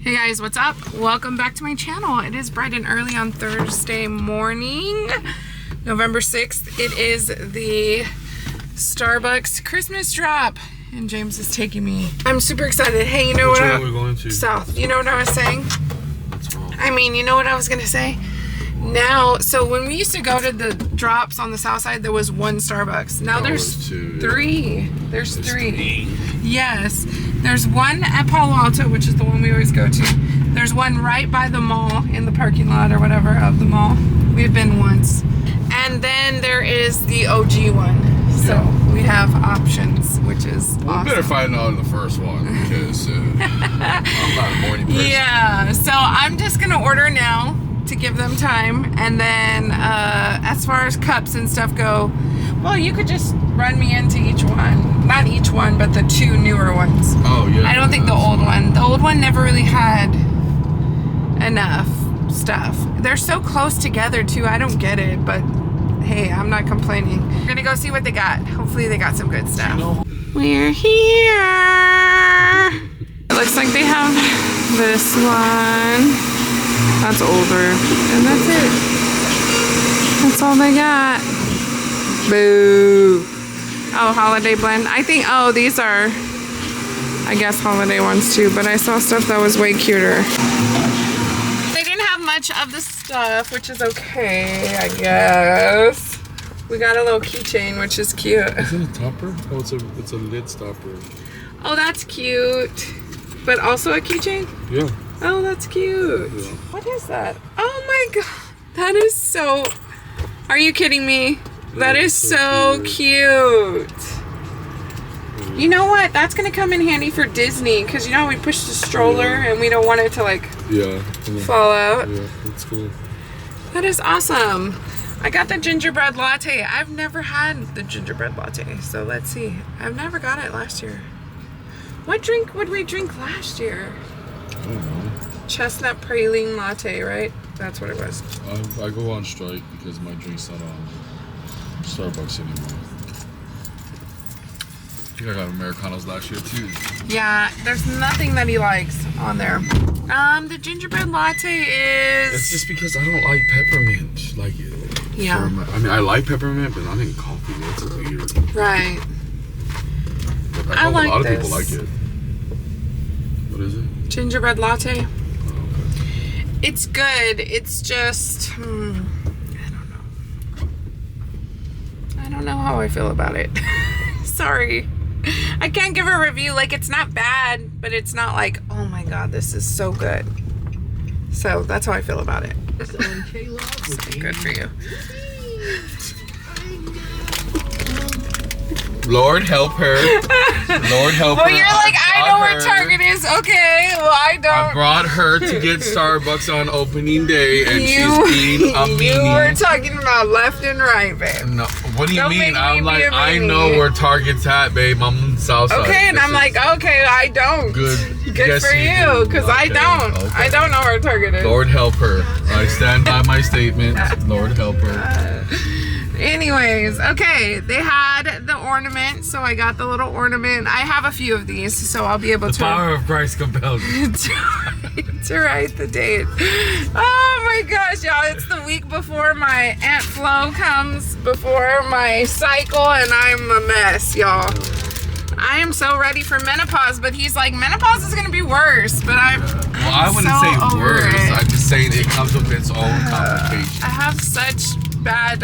Hey guys, what's up? Welcome back to my channel. It is bright and early on Thursday morning, November 6th. It is the Starbucks Christmas drop, and James is taking me. I'm super excited. Hey, you know what? Which one are we going to? South. You know what I was saying? What's wrong? I mean, you know what I was gonna say? Now, so when we used to go to the drops on the south side, there was one Starbucks. Now there's two. three. There's three. Yes. There's one at Palo Alto, which is the one we always go to. There's one right by the mall in the parking lot or whatever of the mall. We've been once. And then there is the OG one. So we have options, which is awesome. We better find out the first one because I'm not a morning person. Yeah, so I'm just gonna order now to give them time, and then as far as cups and stuff go, well, you could just run me into each one. Not each one, but the two newer ones. Oh yeah. I don't think the old one never really had enough stuff. They're so close together too. I don't get it, but hey, I'm not complaining. We're gonna go see what they got. Hopefully they got some good stuff. We're here. It looks like they have this one. That's older. And that's it. That's all they got. Boo. Oh, holiday blend. I think, oh, these are, I guess, holiday ones too. But I saw stuff that was way cuter. They didn't have much of the stuff, which is okay, I guess. We got a little keychain, which is cute. Is it a topper? Oh, it's a lid stopper. Oh, that's cute. But also a keychain? Yeah. Oh, that's cute. Yeah. What is that? Oh my god. That is so... Are you kidding me? That is so cute. You know what? That's going to come in handy for Disney. Because you know we push the stroller and we don't want it to like fall out. Yeah, that's cool. That is awesome. I got the gingerbread latte. I've never had the gingerbread latte. So let's see. I've never got it last year. What drink would we drink last year? I don't know. Chestnut praline latte, right? That's what it was. I go on strike because my drink's not on Starbucks anymore. I think I got Americanos last year too. Yeah, there's nothing that he likes on there. The gingerbread latte is... It's just because I don't like peppermint. Like, yeah. I mean, I like peppermint, but not in coffee. That's weird. Right. But I like a lot of this. people like it. What is it? Gingerbread latte. Oh, okay. It's good. It's just... I don't know how I feel about it. Sorry. I can't give a review. Like, it's not bad, but it's not like, oh my god, this is so good. So that's how I feel about it. So good for you. Lord help her. Lord help her. Well, you're like, I know where Target is. Okay, well, I don't. I brought her to get Starbucks on opening day, and she's being a meanie. You were talking about left and right, babe. No, what do you Don't mean? make me I'm like, be a I meanie. know where Target's at, babe. I'm on the south side. Okay, and This I'm like, okay, I don't. Good. Good Yes, for you, because I Okay, don't. okay. I don't know where Target is. Lord help her. I stand by my statement. Lord help her. Anyways, okay, they had the ornament, so I got the little ornament. I have a few of these, so I'll be able The to power of Christ compels me. to write the date. Oh my gosh, y'all, it's the week before my Aunt Flo comes, before my cycle, and I'm a mess, y'all. I am so ready for menopause, but he's like, menopause is gonna be worse, but I'm Well, I wouldn't so say over worse. it. I'm just saying it comes with its own complications. I have such bad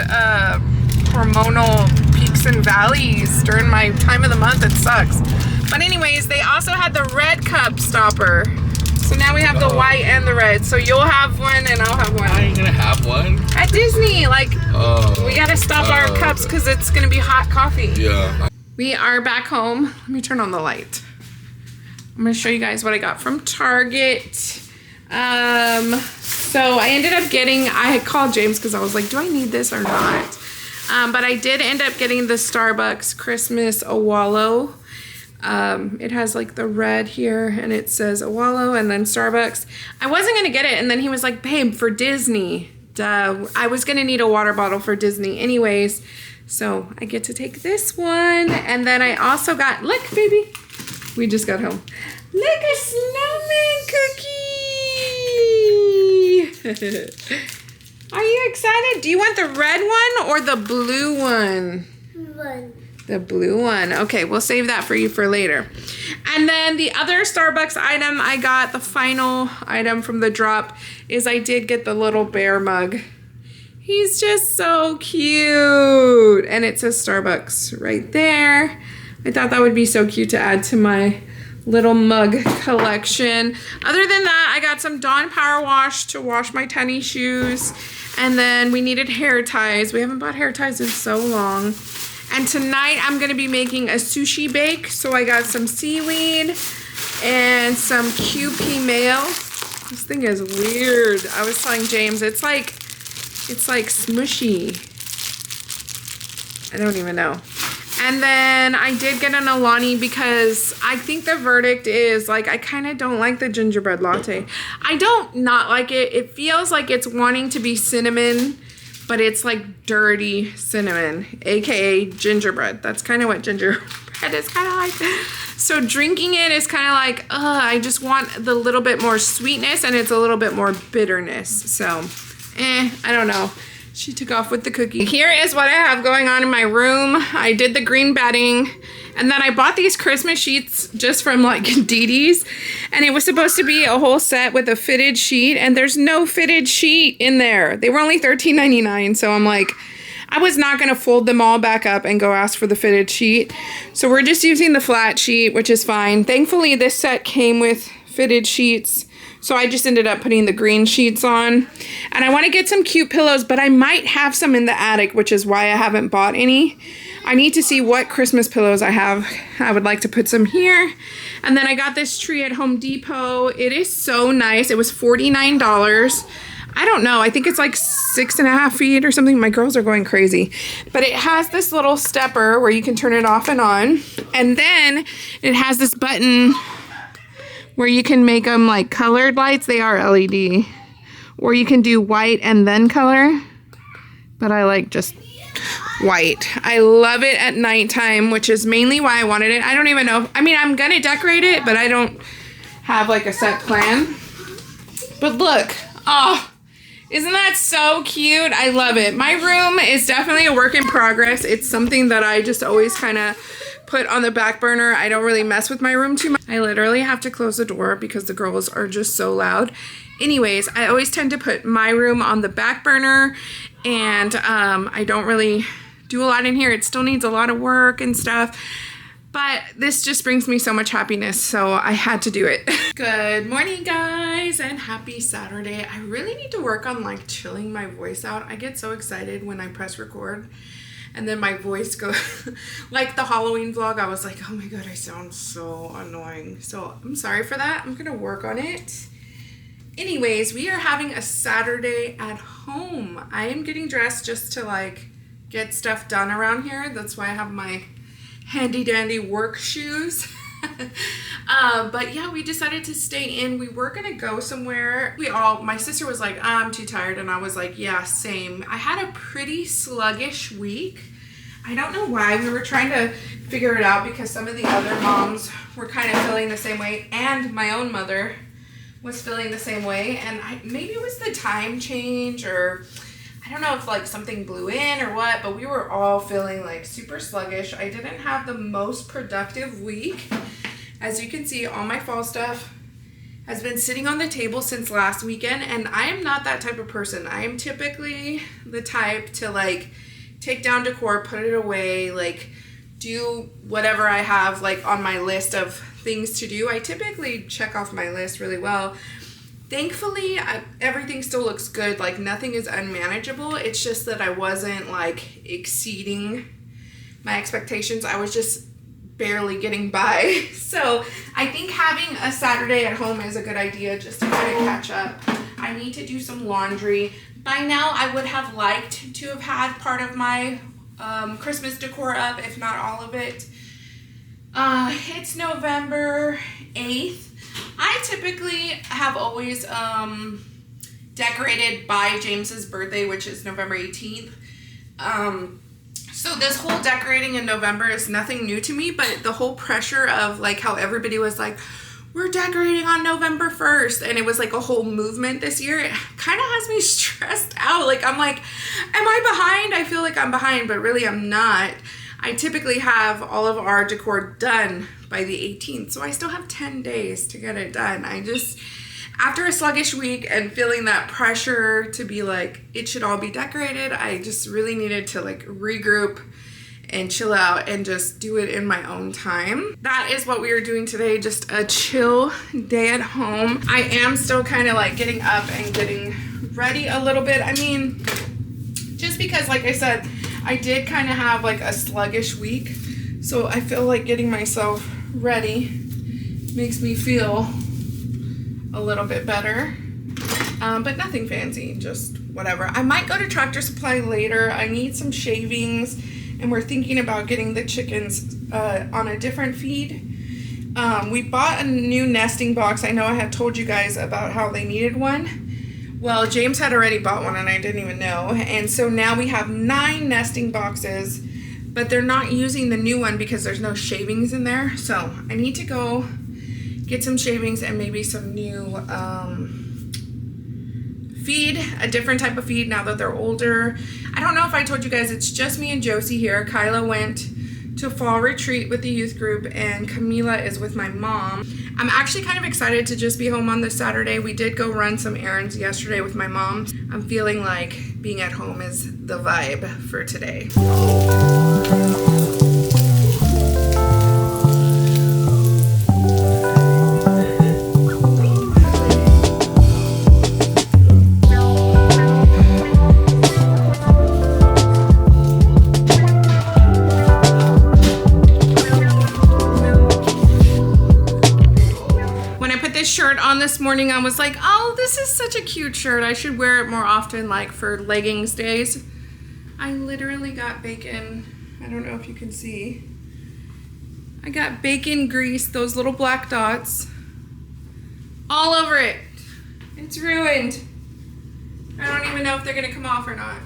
hormonal peaks and valleys during my time of the month. It sucks. But anyways, they also had the red cup stopper. So now we have the white and the red. So you'll have one and I'll have one. I ain't gonna have one. At Disney, like, we gotta stop our cups because it's gonna be hot coffee. Yeah. We are back home. Let me turn on the light. I'm gonna show you guys what I got from Target. So I ended up getting, I had called James because I was like, do I need this or not? But I did end up getting the Starbucks Christmas Awalo. It has like the red here and it says Awalo and then Starbucks. I wasn't gonna get it, and then he was like, babe, for Disney. Duh. I was gonna need a water bottle for Disney anyways. So I get to take this one. And then I also got, look, baby. We just got home. Look, a snowman cookie. Are you excited? Do you want the red one or the blue one? The blue one. Okay, we'll save that for you for later. And then the other Starbucks item I got, the final item from the drop, is I did get the little bear mug. He's just so cute. And it says Starbucks right there. I thought that would be so cute to add to my little mug collection. Other than that, I got some Dawn Power Wash to wash my tennis shoes. And then we needed hair ties. We haven't bought hair ties in so long. And tonight I'm gonna be making a sushi bake. So I got some seaweed and some QP mayo. This thing is weird. I was telling James, it's like smushy. I don't even know. And then I did get an Alani because I think the verdict is, like, I kind of don't like the gingerbread latte. I don't not like it. It feels like it's wanting to be cinnamon, but it's like dirty cinnamon, aka gingerbread. That's kind of what gingerbread is kind of like. So drinking it is kind of like, I just want the little bit more sweetness and it's a little bit more bitterness. So, I don't know. She took off with the cookie. Here is what I have going on in my room. I did the green bedding, and then I bought these Christmas sheets just from like Didi's, and it was supposed to be a whole set with a fitted sheet, and there's no fitted sheet in there. They were only $13.99, so I'm like, I was not gonna fold them all back up and go ask for the fitted sheet. So we're just using the flat sheet, which is fine. Thankfully, this set came with fitted sheets. So I just ended up putting the green sheets on. And I want to get some cute pillows, but I might have some in the attic, which is why I haven't bought any. I need to see what Christmas pillows I have. I would like to put some here. And then I got this tree at Home Depot. It is so nice. It was $49. I don't know. I think it's like 6.5 feet or something. My girls are going crazy. But it has this little stepper where you can turn it off and on. And then it has this button where you can make them like colored lights. They are LED. Or you can do white and then color. But I like just white. I love it at nighttime, which is mainly why I wanted it. I don't even know. I mean, I'm going to decorate it, but I don't have like a set plan. But look. Oh, isn't that so cute? I love it. My room is definitely a work in progress. It's something that I just always kind of put on the back burner. I don't really mess with my room too much. I literally have to close the door because the girls are just so loud. Anyways, I always tend to put my room on the back burner, and I don't really do a lot in here. It still needs a lot of work and stuff, but this just brings me so much happiness, so I had to do it. Good morning, guys, and happy Saturday. I really need to work on like chilling my voice out. I get so excited when I press record and then my voice goes, like the Halloween vlog, I was like, oh my God, I sound so annoying. So I'm sorry for that. I'm gonna work on it. Anyways, we are having a Saturday at home. I am getting dressed just to like get stuff done around here. That's why I have my handy dandy work shoes. But yeah, we decided to stay in. We were gonna go somewhere. My sister was like, I'm too tired, and I was like, yeah, same. I had a pretty sluggish week. I don't know why. We were trying to figure it out because some of the other moms were kind of feeling the same way, and my own mother was feeling the same way, and maybe it was the time change, or I don't know if like something blew in or what, but we were all feeling like super sluggish. I didn't have the most productive week. As you can see, all my fall stuff has been sitting on the table since last weekend, and I am not that type of person. I am typically the type to like take down decor, put it away, like do whatever I have like on my list of things to do. I typically check off my list really well. Thankfully, everything still looks good. Like nothing is unmanageable. It's just that I wasn't like exceeding my expectations. I was just barely getting by. So I think having a Saturday at home is a good idea just to kind of catch up. I need to do some laundry. By now, I would have liked to have had part of my Christmas decor up, if not all of it. It's November 8th. I typically have always decorated by James's birthday, which is November 18th. So this whole decorating in November is nothing new to me, but the whole pressure of like how everybody was like, we're decorating on November 1st. And it was like a whole movement this year. It kind of has me stressed out. Like, I'm like, am I behind? I feel like I'm behind, but really I'm not. I typically have all of our decor done by the 18th. So I still have 10 days to get it done. I just, after a sluggish week and feeling that pressure to be like, it should all be decorated, I just really needed to like regroup and chill out and just do it in my own time. That is what we are doing today, just a chill day at home. I am still kind of like getting up and getting ready a little bit. I mean, just because like I said, I did kind of have like a sluggish week. So I feel like getting myself ready makes me feel a little bit better. But nothing fancy, just whatever. I might go to Tractor Supply later. I need some shavings. And we're thinking about getting the chickens on a different feed. We bought a new nesting box. I know I had told you guys about how they needed one. Well, James had already bought one and I didn't even know. And so now we have 9 nesting boxes, but they're not using the new one because there's no shavings in there. So I need to go get some shavings and maybe some new feed, a different type of feed now that they're older. I don't know if I told you guys, it's just me and Josie here. Kyla went to fall retreat with the youth group and Camila is with my mom. I'm actually kind of excited to just be home on this Saturday. We did go run some errands yesterday with my mom. I'm feeling like being at home is the vibe for today. On this morning, I was like, oh, this is such a cute shirt. I should wear it more often, like for leggings days. I literally got bacon. I don't know if you can see. I got bacon grease, those little black dots, all over it. It's ruined. I don't even know if they're gonna come off or not.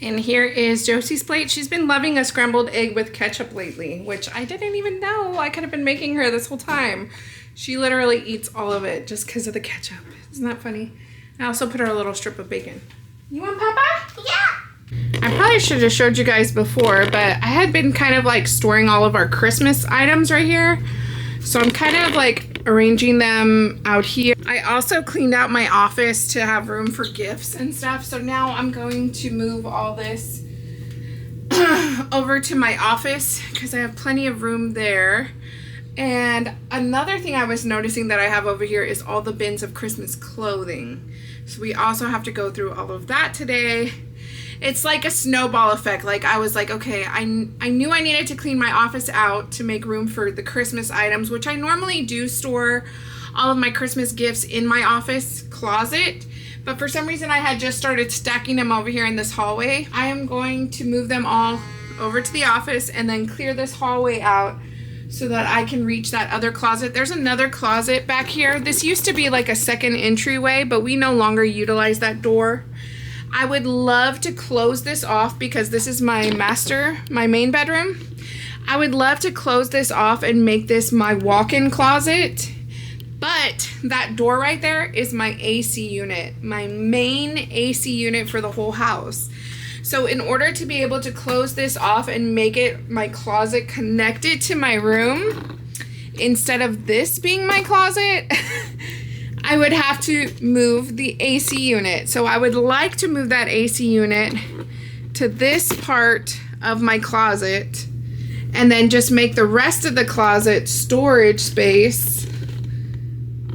And here is Josie's plate. She's been loving a scrambled egg with ketchup lately, which I didn't even know. I could have been making her this whole time. She literally eats all of it just because of the ketchup. Isn't that funny? I also put her a little strip of bacon. You want Papa? Yeah. I probably should have showed you guys before, but I had been kind of like storing all of our Christmas items right here. So I'm kind of like arranging them out here. I also cleaned out my office to have room for gifts and stuff. So now I'm going to move all this over to my office because I have plenty of room there. And another thing I was noticing that I have over here is all the bins of Christmas clothing. So we also have to go through all of that today. It's like a snowball effect. Like I was like, okay, I knew I needed to clean my office out to make room for the Christmas items, which I normally do store all of my Christmas gifts in my office closet. But for some reason I had just started stacking them over here in this hallway. I am going to move them all over to the office and then clear this hallway out so that I can reach that other closet. There's another closet back here. This used to be like a second entryway, but we no longer utilize that door. I would love to close this off because this is my main bedroom. I would love to close this off and make this my walk-in closet. But that door right there is my AC unit, my main AC unit for the whole house. So in order to be able to close this off and make it my closet connected to my room, instead of this being my closet, I would have to move the AC unit. So I would like to move that AC unit to this part of my closet and then just make the rest of the closet storage space,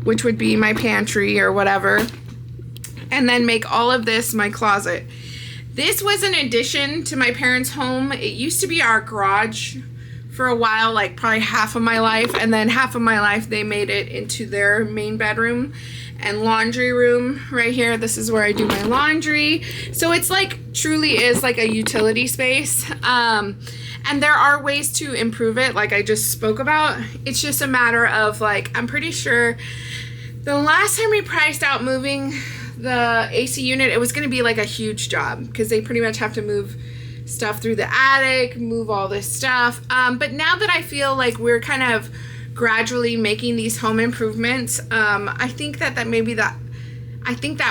which would be my pantry or whatever, and then make all of this my closet. This was an addition to my parents' home. It used to be our garage for a while, like probably half of my life, and then half of my life they made it into their main bedroom and laundry room right here. This is where I do my laundry. So it's like truly is like a utility space. And there are ways to improve it, like I just spoke about. It's just a matter of like, I'm pretty sure the last time we priced out moving the AC unit, it was going to be like a huge job because they pretty much have to move stuff through the attic, move all this stuff. But now that I feel like we're kind of gradually making these home improvements, I think that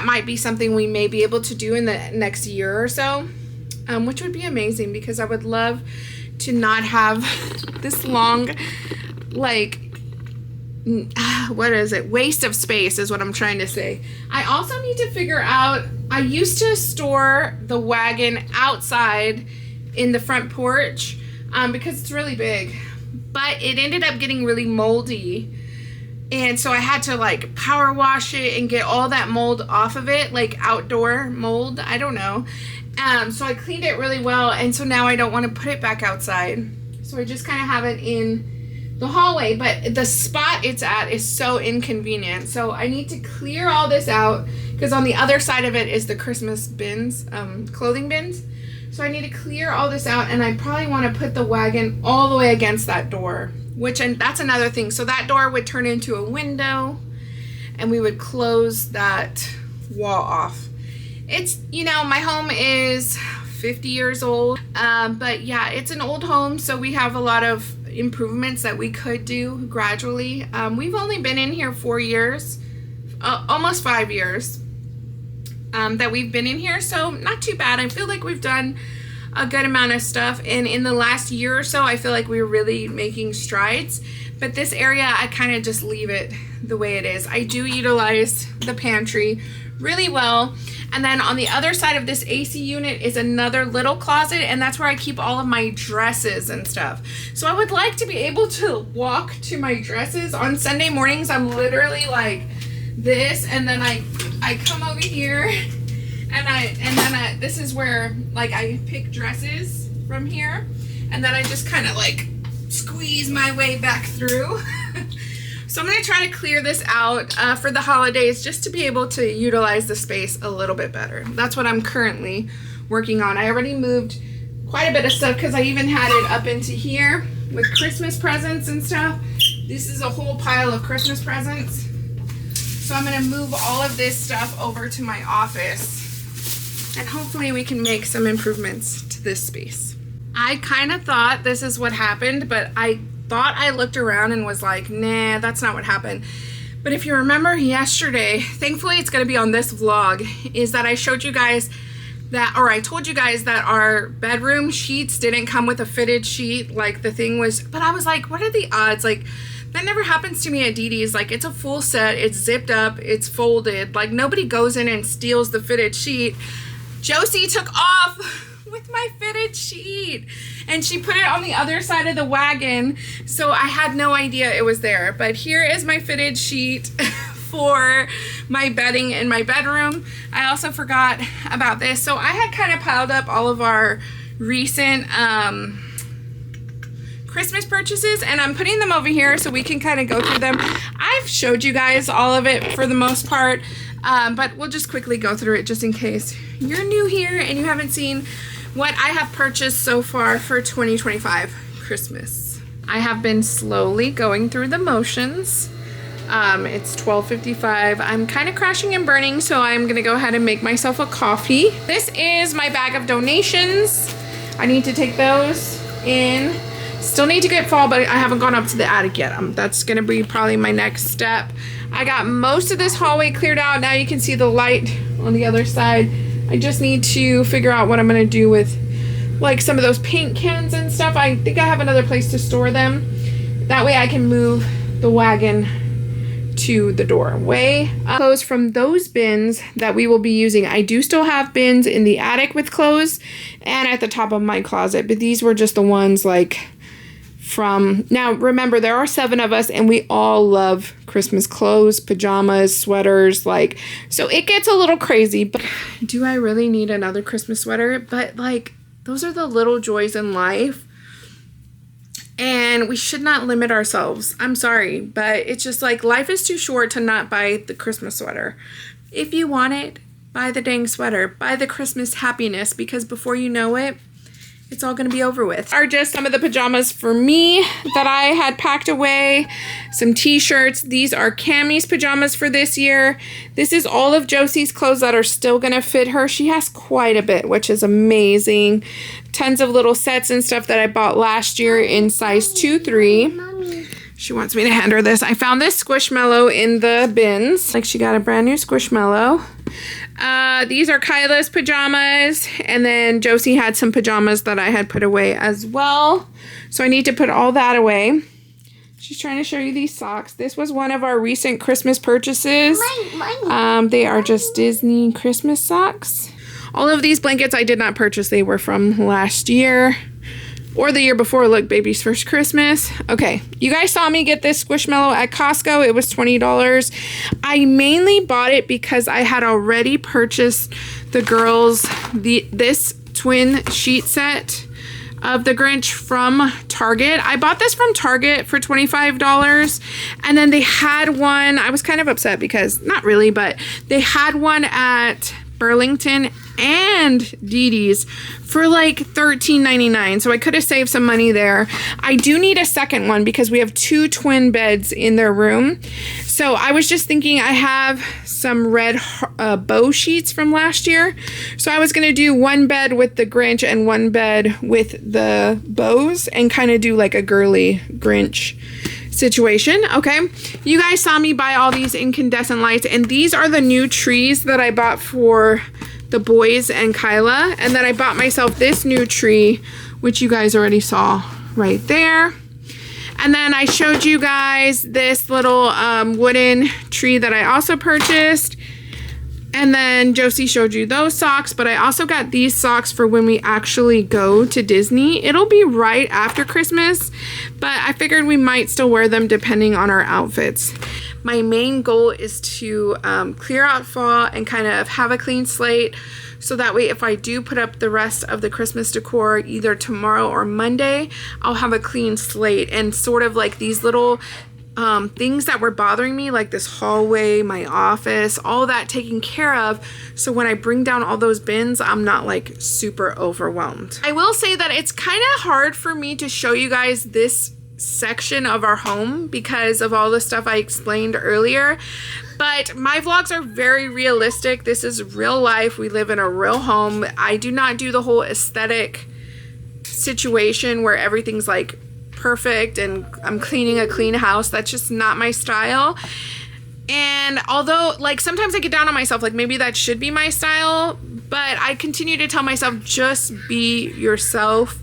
might be something we may be able to do in the next year or so, which would be amazing because I would love to not have this long, like, waste of space is what I'm trying to say. I also need to figure out, I used to store the wagon outside in the front porch because it's really big, but it ended up getting really moldy. And so I had to like power wash it and get all that mold off of it, like outdoor mold, I don't know. So I cleaned it really well, and so now I don't want to put it back outside. So I just kind of have it in the hallway, but the spot it's at is so inconvenient. So I need to clear all this out because on the other side of it is the Christmas bins, clothing bins. So I need to clear all this out, and I probably want to put the wagon all the way against that door, and that's another thing. So that door would turn into a window, and we would close that wall off. It's, my home is 50 years old, but yeah, it's an old home, so we have a lot of improvements that we could do gradually. We've only been in here 4 years, almost 5 years that we've been in here, so not too bad. I feel like we've done a good amount of stuff, and in the last year or so I feel like we're really making strides. But this area, I kind of just leave it the way it is. I do utilize the pantry really well. And then on the other side of this AC unit is another little closet, and that's where I keep all of my dresses and stuff. So I would like to be able to walk to my dresses. On Sunday mornings, I'm literally like this, and then I come over here, and this is where like I pick dresses from here, and then I just kind of like squeeze my way back through. So I'm going to try to clear this out for the holidays just to be able to utilize the space a little bit better. That's what I'm currently working on. I already moved quite a bit of stuff because I even had it up into here with Christmas presents and stuff. This is a whole pile of Christmas presents. So I'm going to move all of this stuff over to my office, and hopefully we can make some improvements to this space. I kind of thought this is what happened, but I thought I looked around and was like, nah, that's not what happened. But if you remember yesterday, thankfully it's going to be on this vlog, is that I showed you guys that, or I told you guys that our bedroom sheets didn't come with a fitted sheet, like the thing was, but I was like, what are the odds? Like, that never happens to me at Dee Dee's. Like, it's a full set, it's zipped up, it's folded, like nobody goes in and steals the fitted sheet. Josie took off with my fitted sheet, and she put it on the other side of the wagon, so I had no idea it was there. But here is my fitted sheet for my bedding in my bedroom. I also forgot about this, so I had kind of piled up all of our recent Christmas purchases, and I'm putting them over here so we can kind of go through them. I've showed you guys all of it for the most part, but we'll just quickly go through it just in case you're new here and you haven't seen what I have purchased so far for 2025 Christmas. I have been slowly going through the motions. It's 12:55. I'm kind of crashing and burning, so I'm gonna go ahead and make myself a coffee. This is my bag of donations. I need to take those in. Still need to get fall, but I haven't gone up to the attic yet. That's gonna be probably my next step. I got most of this hallway cleared out. Now you can see the light on the other side. I just need to figure out what I'm going to do with like some of those paint cans and stuff. I think I have another place to store them. That way I can move the wagon to the doorway. Clothes from those bins that we will be using. I do still have bins in the attic with clothes and at the top of my closet, but these were just the ones like from, now remember there are 7 of us and we all love Christmas clothes, pajamas, sweaters, like, so it gets a little crazy. But do I really need another Christmas sweater? But like, those are the little joys in life, and we should not limit ourselves. I'm sorry, but it's just like, life is too short to not buy the Christmas sweater. If you want it, buy the dang sweater, buy the Christmas happiness, because before you know it, it's all gonna be over with. Are just some of the pajamas for me that I had packed away. Some t-shirts. These are Cammie's pajamas for this year. This is all of Josie's clothes that are still gonna fit her. She has quite a bit, which is amazing. Tons of little sets and stuff that I bought last year in size 2-3. Mommy. She wants me to hand her this. I found this Squishmallow in the bins. Like, she got a brand new Squishmallow. These are Kyla's pajamas, and then Josie had some pajamas that I had put away as well. So I need to put all that away. She's trying to show you these socks. This was one of our recent Christmas purchases. They are just Disney Christmas socks. All of these blankets I did not purchase. They were from last year. Or the year before. Look, baby's first Christmas. Okay, you guys saw me get this Squishmallow at Costco. It was $20. I mainly bought it because I had already purchased the girls this twin sheet set of the Grinch from Target. I bought this from Target for $25, and then they had one. I was kind of upset because, not really, but they had one at Burlington and Dee Dee's for like $13.99, so I could have saved some money there. I do need a second one because we have 2 twin beds in their room. So I was just thinking, I have some red bow sheets from last year, so I was gonna do one bed with the Grinch and one bed with the bows and kind of do like a girly Grinch situation. Okay, you guys saw me buy all these incandescent lights, and these are the new trees that I bought for the boys and Kyla. And then I bought myself this new tree, which you guys already saw right there. And then I showed you guys this little wooden tree that I also purchased. And then Josie showed you those socks, but I also got these socks for when we actually go to Disney. It'll be right after Christmas, but I figured we might still wear them depending on our outfits. My main goal is to clear out fall and kind of have a clean slate, so that way if I do put up the rest of the Christmas decor either tomorrow or Monday, I'll have a clean slate and sort of like these little things that were bothering me, like this hallway, my office, all that taken care of, so when I bring down all those bins, I'm not like super overwhelmed. I will say that it's kind of hard for me to show you guys this section of our home because of all the stuff I explained earlier, but my vlogs are very realistic. This is real life. We live in a real home. I do not do the whole aesthetic situation where everything's like perfect and I'm cleaning a clean house. That's just not my style. And although like sometimes I get down on myself, like maybe that should be my style, but I continue to tell myself, just be yourself.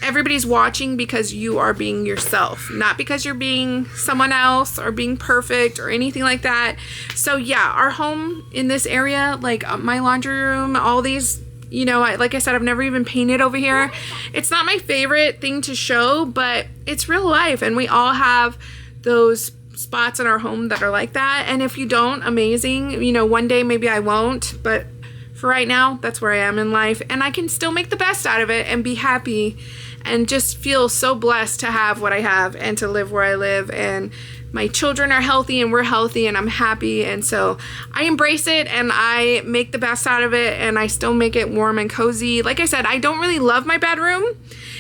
Everybody's watching because you are being yourself, not because you're being someone else or being perfect or anything like that. So yeah, our home in this area, like my laundry room, all these, you know, like I said, I've never even painted over here. It's not my favorite thing to show, but it's real life, and we all have those spots in our home that are like that. And if you don't, amazing. You know, one day maybe I won't, but for right now, that's where I am in life, and I can still make the best out of it and be happy and just feel so blessed to have what I have and to live where I live, and my children are healthy and we're healthy and I'm happy, and so I embrace it and I make the best out of it, and I still make it warm and cozy. Like I said, I don't really love my bedroom.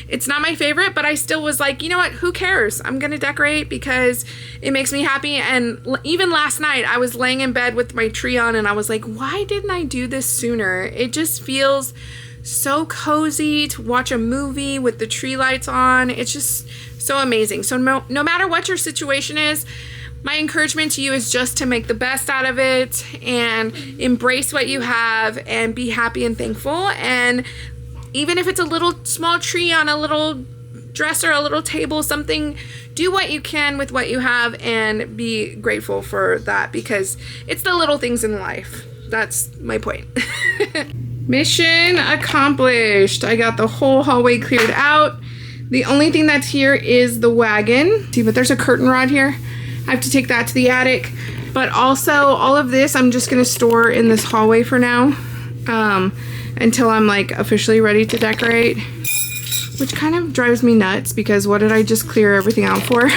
It's not my favorite, but I still was like, you know what, who cares? I'm gonna decorate because it makes me happy. And even last night I was laying in bed with my tree on and I was like, why didn't I do this sooner? It just feels so cozy to watch a movie with the tree lights on. It's just so amazing. So no matter what your situation is, my encouragement to you is just to make the best out of it and embrace what you have and be happy and thankful. And even if it's a little small tree on a little dresser, a little table, something, do what you can with what you have and be grateful for that, because it's the little things in life. That's my point. Mission accomplished. I got the whole hallway cleared out. The only thing that's here is the wagon. See, but there's a curtain rod here. I have to take that to the attic. But also, all of this I'm just gonna store in this hallway for now, until I'm like officially ready to decorate, which kind of drives me nuts because what did I just clear everything out for?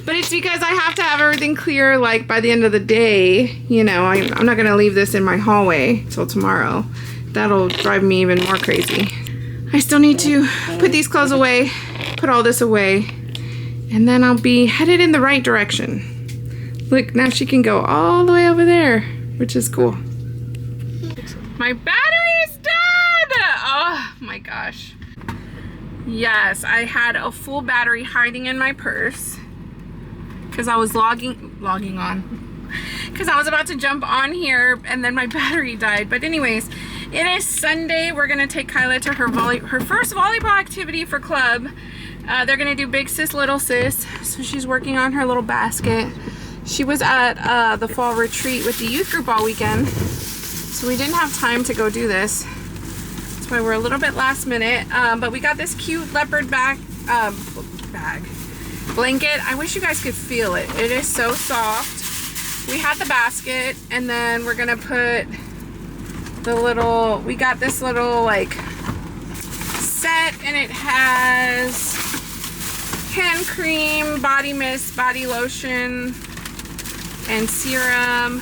But it's because I have to have everything clear like by the end of the day. You know, I'm not gonna leave this in my hallway till tomorrow. That'll drive me even more crazy. I still need to put these clothes away, put all this away, and then I'll be headed in the right direction. Look, now she can go all the way over there, which is cool. My battery is dead! Oh my gosh. Yes, I had a full battery hiding in my purse because I was logging on. Because I was about to jump on here and then my battery died. But anyways, it is Sunday. We're gonna take Kyla to her first volleyball activity for club. They're gonna do big sis, little sis. So she's working on her little basket. She was at the fall retreat with the youth group all weekend. So we didn't have time to go do this. That's why we're a little bit last minute. But we got this cute leopard blanket. I wish you guys could feel it. It is so soft. We had the basket, and then we're gonna put the little, we got this little like set, and it has hand cream, body mist, body lotion, and serum,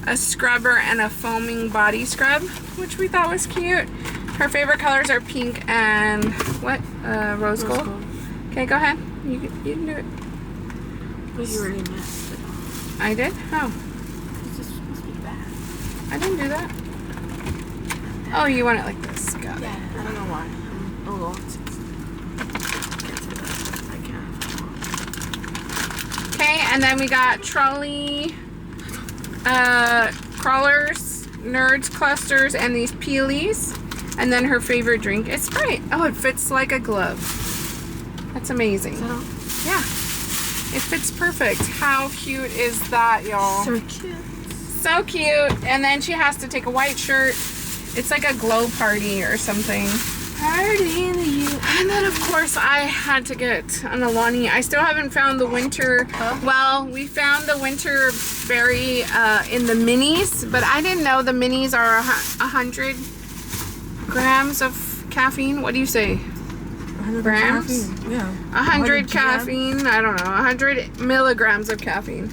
a scrubber, and a foaming body scrub, which we thought was cute. Her favorite colors are pink and what? Rose gold. Okay, go ahead. You can do it. But you already messed it up. I did? How? This must be bad. I didn't do that. Oh, you want it like this. Got it. Yeah, I don't know why. I'm a little can't do that. I can't. Okay, and then we got trolley crawlers, nerds clusters, and these peelies. And then her favorite drink is Sprite. Oh, it fits like a glove. That's amazing. Is that all? Yeah. It fits perfect. How cute is that, y'all? So cute. So cute. And then she has to take a white shirt. It's like a glow party or something. Party in the U. And then, of course, I had to get an Alani. I still haven't found the winter. Well, we found the winter berry in the minis, but I didn't know the minis are 100 grams of caffeine. What do you say? 100 grams? Caffeine. Yeah. 100 caffeine. I don't know. 100 milligrams of caffeine.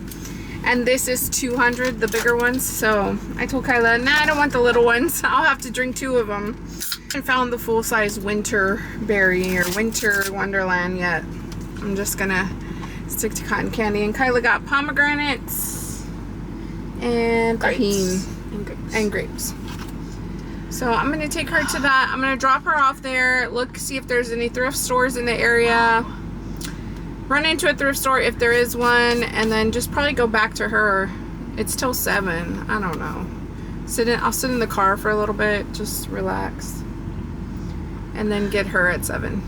And this is 200, the bigger ones. So I told Kyla, nah, I don't want the little ones. I'll have to drink 2 of them. I haven't found the full-size winter berry or winter wonderland yet. I'm just gonna stick to cotton candy. And Kyla got pomegranates and tahini and grapes. So I'm gonna take her to that. I'm gonna drop her off there, look, see if there's any thrift stores in the area, run into a thrift store if there is one, and then just probably go back to her. It's till 7, I don't know. I'll sit in the car for a little bit, just relax, and then get her at 7.